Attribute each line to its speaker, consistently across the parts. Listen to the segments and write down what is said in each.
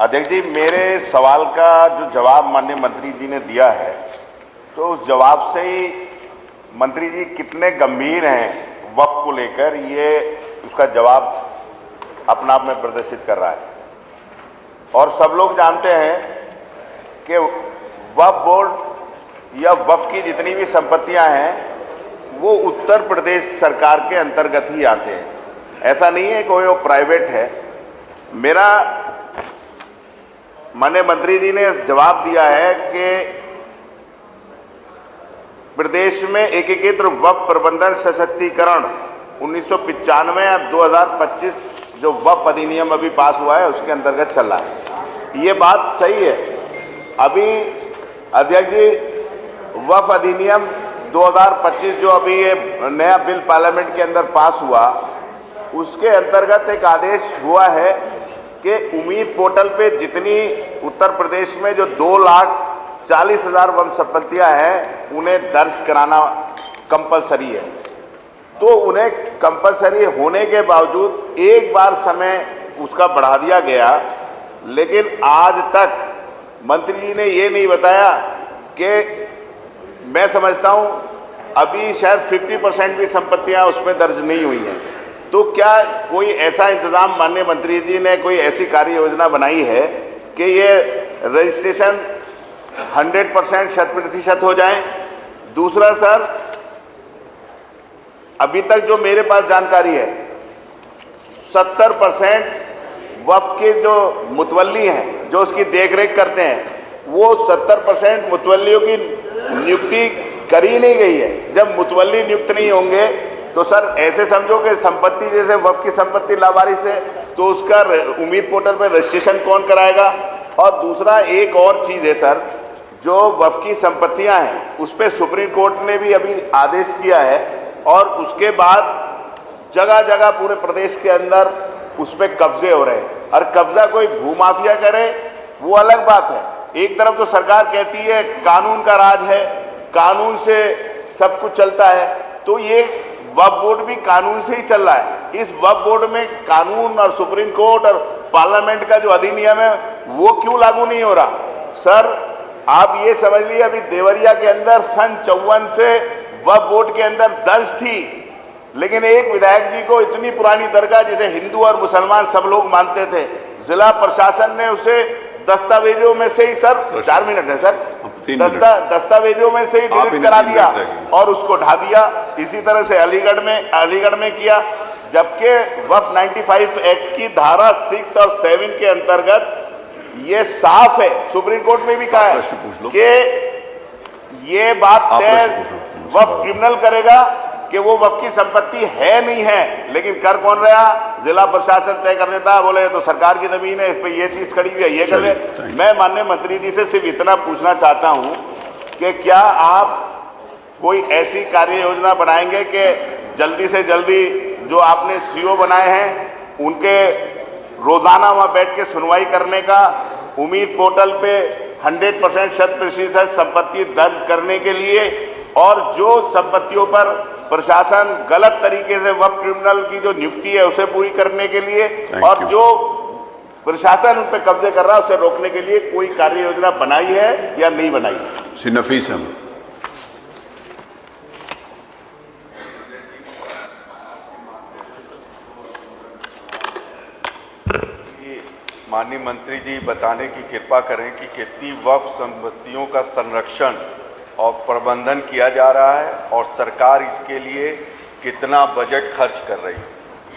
Speaker 1: अध्यक्ष जी, मेरे सवाल का जो जवाब माननीय मंत्री जी ने दिया है, तो उस जवाब से ही मंत्री जी कितने गंभीर हैं वक्फ को लेकर, ये उसका जवाब अपना आप में प्रदर्शित कर रहा है। और सब लोग जानते हैं कि वक्फ बोर्ड या वक्फ की जितनी भी संपत्तियां हैं वो उत्तर प्रदेश सरकार के अंतर्गत ही आते हैं। ऐसा नहीं है कोई वो प्राइवेट है। मेरा माननीय मंत्री जी ने जवाब दिया है कि प्रदेश में एकीकृत वक्फ प्रबंधन सशक्तिकरण 1995 या 2025 जो वक्फ अधिनियम अभी पास हुआ है उसके अंतर्गत चल रहा है। ये बात सही है। अभी अध्यक्ष जी, वक्फ अधिनियम 2025 जो अभी ये नया बिल पार्लियामेंट के अंदर पास हुआ, उसके अंतर्गत एक आदेश हुआ है कि उम्मीद पोर्टल पे जितनी उत्तर प्रदेश में जो 2,40,000 वक्फ संपत्तियां हैं उन्हें दर्ज कराना कंपलसरी है। तो उन्हें कंपलसरी होने के बावजूद एक बार समय उसका बढ़ा दिया गया, लेकिन आज तक मंत्री जी ने ये नहीं बताया कि मैं समझता हूं अभी शायद 50% भी संपत्तियां उसमें दर्ज नहीं हुई हैं। तो क्या कोई ऐसा इंतजाम माननीय मंत्री जी ने कोई ऐसी कार्य योजना बनाई है कि ये रजिस्ट्रेशन 100% 100% हो जाए? दूसरा सर, अभी तक जो मेरे पास जानकारी है 70% वक्फ के जो मुतवल्ली हैं जो उसकी देखरेख करते हैं वो 70% मुतवल्लियों की नियुक्ति करी नहीं गई है। जब मुतवल्ली नियुक्त नहीं होंगे तो सर ऐसे समझो कि संपत्ति जैसे वक्फ की संपत्ति लावारिस है तो उसका उम्मीद पोर्टल पर रजिस्ट्रेशन कौन कराएगा? और दूसरा एक और चीज़ है सर, जो वक्फ की संपत्तियां हैं उस पर सुप्रीम कोर्ट ने भी अभी आदेश किया है और उसके बाद जगह जगह पूरे प्रदेश के अंदर उस पर कब्जे हो रहे हैं। और कब्जा कोई भूमाफिया करे वो अलग बात है। एक तरफ तो सरकार कहती है कानून का राज है, कानून से सब कुछ चलता है, तो ये वक्फ बोर्ड भी कानून से ही चल रहा है। इस वक्फ बोर्ड में कानून और सुप्रीम कोर्ट और पार्लियामेंट का जो अधिनियम है वो क्यों लागू नहीं हो रहा? सर आप ये समझ लीजिए, अभी देवरिया के अंदर सन 54 से वक्फ बोर्ड के अंदर दर्ज थी, लेकिन एक विधायक जी को इतनी पुरानी दरगाह जिसे हिंदू और मुसलमान सब लोग मानते थे, जिला प्रशासन ने उसे दस्तावेजों में से ही सर 4 मिनट है सर, दस्तावेजों में से ही डिलीट करा दिया और उसको ढा दिया। इसी तरह से अलीगढ़ में किया, जबकि वक्फ 95 एक्ट की धारा 6 और 7 के अंतर्गत ये साफ है, सुप्रीम कोर्ट में भी कहा है कि ये बात तय वक्फ ट्रिब्यूनल करेगा कि वो वक्फ की संपत्ति है नहीं है, लेकिन कर कौन रहा? जिला प्रशासन तय कर देता है, बोले तो सरकार की जमीन है, इस पे ये चीज खड़ी हुई है, ये कर ले। मैं माननीय मंत्री जी से सिर्फ इतना पूछना चाहता हूं कि क्या आप कोई ऐसी कार्य योजना बनाएंगे कि जल्दी से जल्दी जो आपने सीओ बनाए हैं उनके रोजाना वहां बैठ के सुनवाई करने का, उम्मीद पोर्टल पे 100% 100% संपत्ति दर्ज करने के लिए, और जो संपत्तियों पर प्रशासन गलत तरीके से वक्फ ट्रिब्यूनल की जो नियुक्ति है उसे पूरी करने के लिए, और जो प्रशासन उन पर कब्जे कर रहा है उसे रोकने के लिए कोई कार्य योजना बनाई है या नहीं बनाई?
Speaker 2: श्री नफीस अहमद।
Speaker 3: माननीय मंत्री जी बताने की कृपा करें कि कितनी वक्फ संपत्तियों का संरक्षण और प्रबंधन किया जा रहा है और सरकार इसके लिए कितना बजट खर्च कर रही है।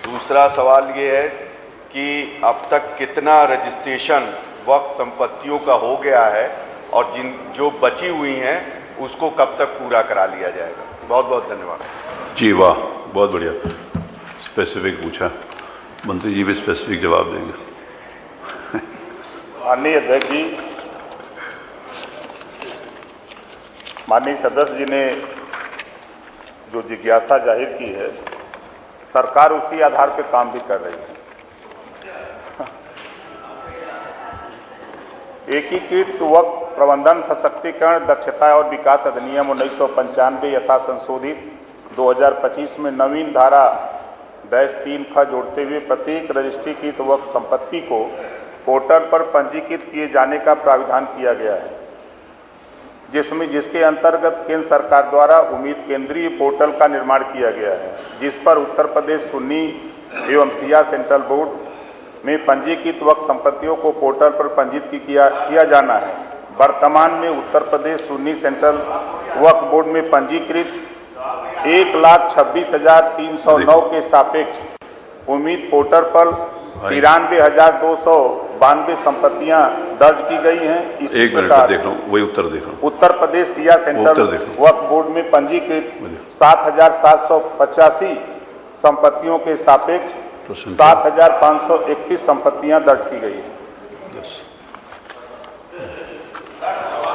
Speaker 3: दूसरा सवाल ये है कि अब तक कितना रजिस्ट्रेशन वक्फ संपत्तियों का हो गया है और जो बची हुई हैं उसको कब तक पूरा करा लिया जाएगा? बहुत बहुत धन्यवाद।
Speaker 2: जी वाह, बहुत बढ़िया, स्पेसिफिक पूछा, मंत्री जी भी स्पेसिफिक जवाब देंगे।
Speaker 1: माननीय अध्यक्ष जी, माननीय सदस्य जी ने जो जिज्ञासा जाहिर की है, सरकार उसी आधार पर काम भी कर रही है। एकीकृत वक्फ प्रबंधन सशक्तिकरण दक्षता और विकास अधिनियम 1995 यथा संशोधित 2025 में नवीन धारा -3 जोड़ते हुए प्रत्येक रजिस्ट्रीकृत वक्फ संपत्ति को
Speaker 4: पोर्टल पर पंजीकृत किए जाने का प्राविधान किया गया है, जिसके अंतर्गत केंद्र सरकार द्वारा उम्मीद केंद्रीय पोर्टल का निर्माण किया गया है, जिस पर उत्तर प्रदेश सुन्नी एवं शिया सेंट्रल बोर्ड में पंजीकृत वक्फ संपत्तियों को पोर्टल पर पंजीकृत किया जाना है। वर्तमान में उत्तर प्रदेश सुन्नी सेंट्रल वक्फ बोर्ड में पंजीकृत 1,26,309 के सापेक्ष उम्मीद पोर्टल पर 93,292 संपत्तियां दर्ज की गई हैं। इसी
Speaker 2: एक मिनट देख रहा हूँ, वही उत्तर देख रहा हूँ।
Speaker 4: उत्तर प्रदेश सिया सेंट्रल वक्फ बोर्ड में पंजीकृत 7,785 संपत्तियों के सापेक्ष 7,531 संपत्तियां दर्ज की गई हैं।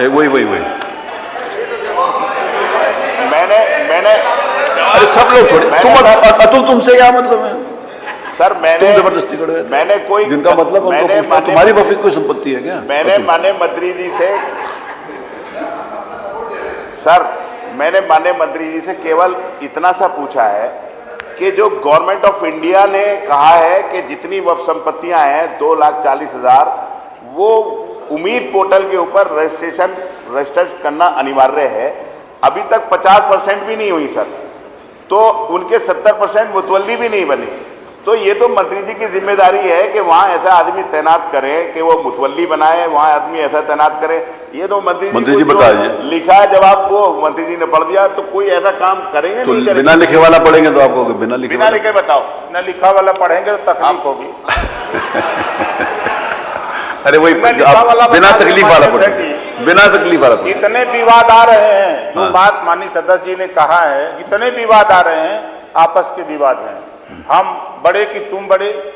Speaker 2: वही
Speaker 1: मैंने
Speaker 2: अरे सब लोग थोड़े अतुल तुमसे क्या मतलब है
Speaker 1: सर?
Speaker 2: तुम जबरदस्ती कर रहे थे।
Speaker 1: मैंने कोई
Speaker 2: जिनका मतलब तुम्हारी वफी कोई संपत्ति है क्या?
Speaker 1: मैंने माननीय मंत्री जी से सर मैंने माननीय मंत्री जी से केवल इतना सा पूछा है कि जो गवर्नमेंट ऑफ इंडिया ने कहा है कि जितनी वक्फ संपत्तियां हैं 2,40,000 वो उम्मीद पोर्टल के ऊपर रजिस्टर करना अनिवार्य है। अभी तक 50% भी नहीं हुई सर, तो उनके 70% मुतवल्ली भी नहीं बनी। तो ये तो मंत्री जी की जिम्मेदारी है कि वहाँ ऐसा आदमी तैनात करें कि वो मुतवल्ली बनाए, वहाँ आदमी ऐसा तैनात करे। ये तो मंत्री जी
Speaker 2: बताइए,
Speaker 4: लिखा है जवाब को मंत्री जी ने पढ़ दिया, तो कोई ऐसा काम करेंगे
Speaker 2: तो
Speaker 4: नहीं करेंगे।
Speaker 2: बिना लिखे वाला पढ़ेंगे तो आपको बिना लिखे
Speaker 4: बताओ, बिना लिखा वाला पढ़ेंगे तो तकलीफ होगी।
Speaker 2: अरे वही बिना तकलीफ वाला पढ़ेंगे, बिना तकलीफ वाला पढ़ेंगे।
Speaker 4: इतने विवाद आ रहे हैं, जो बात माननीय सदस्य जी ने कहा है, इतने विवाद आ रहे हैं, आपस के विवाद हैं। हम बड़े कि तुम बड़े,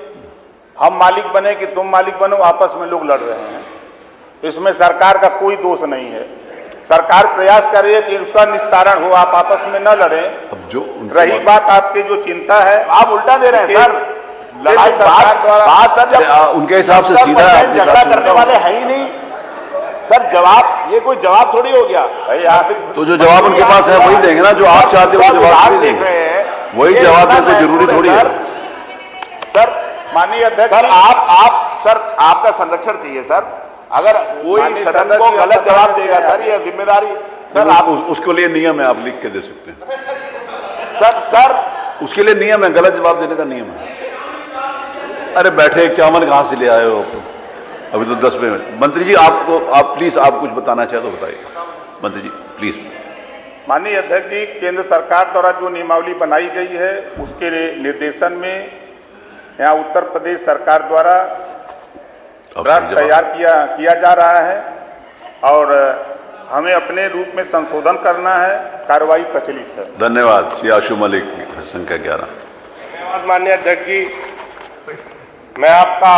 Speaker 4: हम मालिक बने कि तुम मालिक बनो, आपस में लोग लड़ रहे हैं। इसमें सरकार का कोई दोष नहीं है। सरकार प्रयास कर रही है कि उसका निस्तारण हो, आप आपस में न लड़ें।
Speaker 2: अब जो
Speaker 4: रही बात आपकी जो चिंता है,
Speaker 1: आप उल्टा दे रहे हैं सर।
Speaker 4: लड़ाई सरकार
Speaker 1: बात सर जब
Speaker 2: उनके हिसाब से सीधा
Speaker 1: झगड़ा करने वाले है ही नहीं सर। जवाब ये कोई जवाब थोड़ी हो गया
Speaker 4: भाई। आप
Speaker 2: तो जो जवाब उनके पास है वही देंगे ना, जो आप चाहते हो जवाब
Speaker 1: देख रहे हैं,
Speaker 2: वही जवाब देना जरूरी थोड़ी है
Speaker 1: सर।
Speaker 4: माननीय अध्यक्ष
Speaker 1: सर आप सर आपका संरक्षण चाहिए सर। अगर कोई सदन को गलत जवाब देगा सर, ये जिम्मेदारी सर आप
Speaker 2: उसके लिए नियम है, आप लिख के दे सकते हैं
Speaker 1: सर
Speaker 2: उसके लिए नियम है, गलत जवाब देने का नियम है। अरे बैठे 51 कहाँ से ले आए हो? अभी तो 10 मिनट। मंत्री जी आप प्लीज आप कुछ बताना चाहे तो बताइए। मंत्री जी प्लीज।
Speaker 4: माननीय अध्यक्ष जी, केंद्र सरकार द्वारा जो नियमावली बनाई गई है उसके निर्देशन में यहाँ उत्तर प्रदेश सरकार द्वारा ड्राफ्ट तैयार किया जा रहा है और हमें अपने रूप में संशोधन करना है। कार्रवाई प्रचलित है।
Speaker 2: धन्यवाद। श्री आशु मलिक, संख्या 11।
Speaker 4: माननीय अध्यक्ष जी, मैं आपका